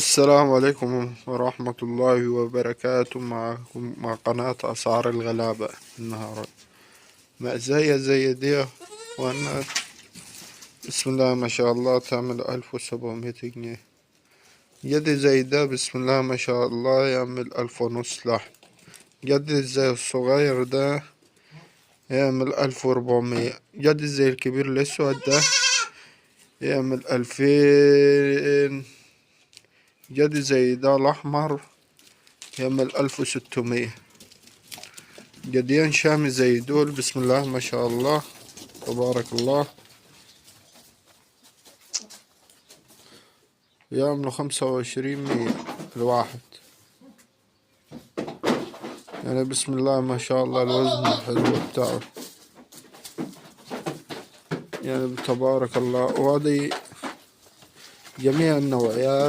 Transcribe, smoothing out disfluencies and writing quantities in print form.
السلام عليكم ورحمة الله وبركاته. معكم مع قناة أسعار الغلابة النهاردة مأزاية زي دي. وأنا بسم الله ما شاء الله تعمل 1700 جنيه. يدي زي ده بسم الله ما شاء الله يعمل 1500 لحم. يدي زي الصغير ده يعمل 1400. يدي زي الكبير الأسود ده يعمل 2000. يدي زي ده الأحمر يعمل 1600. جديان شامي زي دول بسم الله ما شاء الله تبارك الله يعملوا 25 مية الواحد. يعني بسم الله ما شاء الله الوزن الحلو بتاعه يعني تبارك الله. وهذه جميع النوعيات